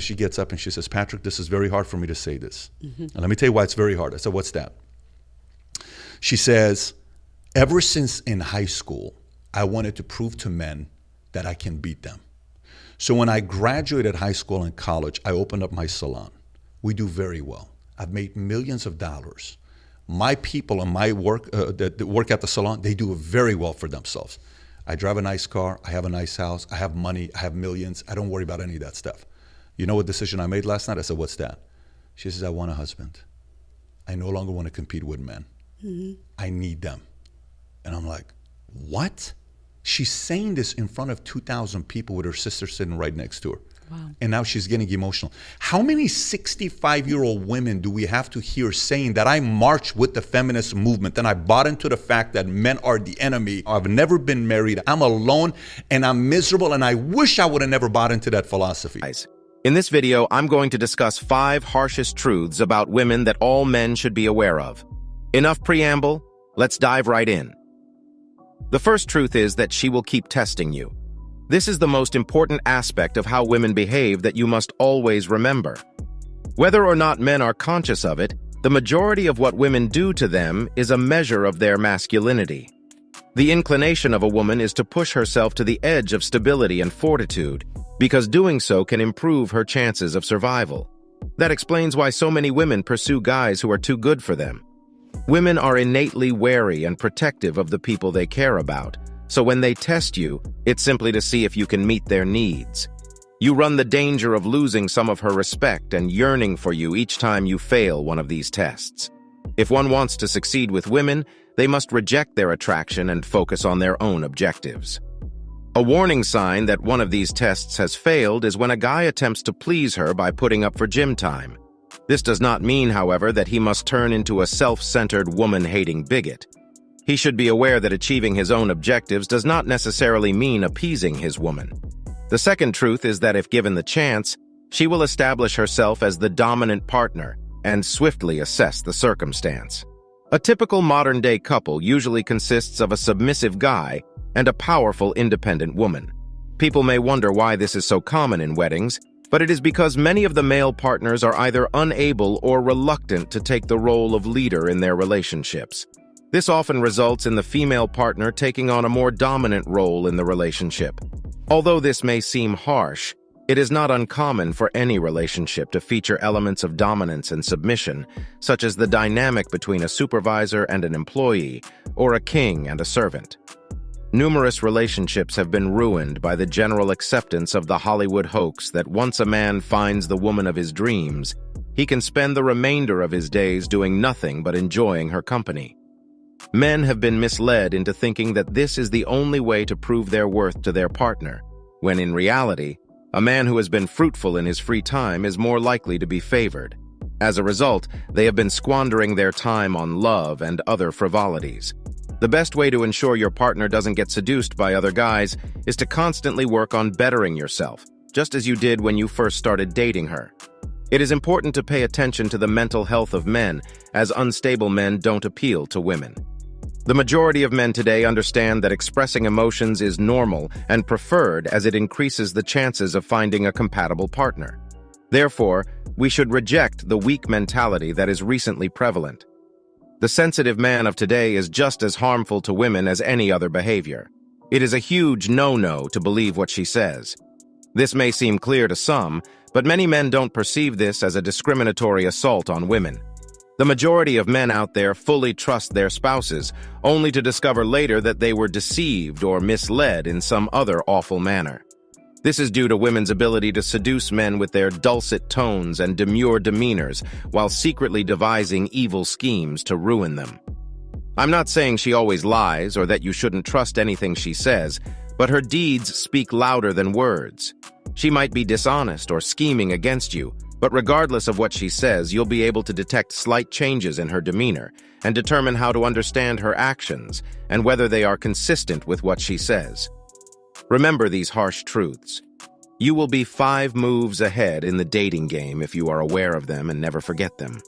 She gets up and she says, Patrick, this is very hard for me to say this. And let me tell you why it's very hard. I said, what's that? She says, ever since in high school, I wanted to prove to men that I can beat them. So when I graduated high school and college, I opened up my salon. We do very well. I've made millions of dollars. My people and my work that work at the salon, they do very well for themselves. I drive a nice car. I have a nice house. I have money. I have millions. I don't worry about any of that stuff. You know what decision I made last night? I said, what's that? She says, I want a husband. I no longer want to compete with men. I need them. And I'm like, what? She's saying this in front of 2,000 people with her sister sitting right next to her. Wow. And now she's getting emotional. How many 65-year-old women do we have to hear saying that I marched with the feminist movement and I bought into the fact that men are the enemy? I've never been married. I'm alone and I'm miserable and I wish I would have never bought into that philosophy. In this video, I'm going to discuss 5 harshest truths about women that all men should be aware of. Enough preamble, let's dive right in. The first truth is that she will keep testing you. This is the most important aspect of how women behave that you must always remember. Whether or not men are conscious of it, the majority of what women do to them is a measure of their masculinity. The inclination of a woman is to push herself to the edge of stability and fortitude, because doing so can improve her chances of survival. That explains why so many women pursue guys who are too good for them. Women are innately wary and protective of the people they care about, so when they test you, it's simply to see if you can meet their needs. You run the danger of losing some of her respect and yearning for you each time you fail one of these tests. If one wants to succeed with women, they must reject their attraction and focus on their own objectives. A warning sign that one of these tests has failed is when a guy attempts to please her by putting up for gym time. This does not mean, however, that he must turn into a self-centered, woman-hating bigot. He should be aware that achieving his own objectives does not necessarily mean appeasing his woman. The second truth is that if given the chance, she will establish herself as the dominant partner and swiftly assess the circumstance. A typical modern-day couple usually consists of a submissive guy and a powerful, independent woman. People may wonder why this is so common in weddings, but it is because many of the male partners are either unable or reluctant to take the role of leader in their relationships. This often results in the female partner taking on a more dominant role in the relationship. Although this may seem harsh, it is not uncommon for any relationship to feature elements of dominance and submission, such as the dynamic between a supervisor and an employee, or a king and a servant. Numerous relationships have been ruined by the general acceptance of the Hollywood hoax that once a man finds the woman of his dreams, he can spend the remainder of his days doing nothing but enjoying her company. Men have been misled into thinking that this is the only way to prove their worth to their partner, when in reality, a man who has been fruitful in his free time is more likely to be favored. As a result, they have been squandering their time on love and other frivolities. The best way to ensure your partner doesn't get seduced by other guys is to constantly work on bettering yourself, just as you did when you first started dating her. It is important to pay attention to the mental health of men, as unstable men don't appeal to women. The majority of men today understand that expressing emotions is normal and preferred as it increases the chances of finding a compatible partner. Therefore, we should reject the weak mentality that is recently prevalent. The sensitive man of today is just as harmful to women as any other behavior. It is a huge no-no to believe what she says. This may seem clear to some, but many men don't perceive this as a discriminatory assault on women. The majority of men out there fully trust their spouses, only to discover later that they were deceived or misled in some other awful manner. This is due to women's ability to seduce men with their dulcet tones and demure demeanors, while secretly devising evil schemes to ruin them. I'm not saying she always lies or that you shouldn't trust anything she says, but her deeds speak louder than words. She might be dishonest or scheming against you, but regardless of what she says, you'll be able to detect slight changes in her demeanor and determine how to understand her actions and whether they are consistent with what she says. Remember these harsh truths. You will be 5 moves ahead in the dating game if you are aware of them and never forget them.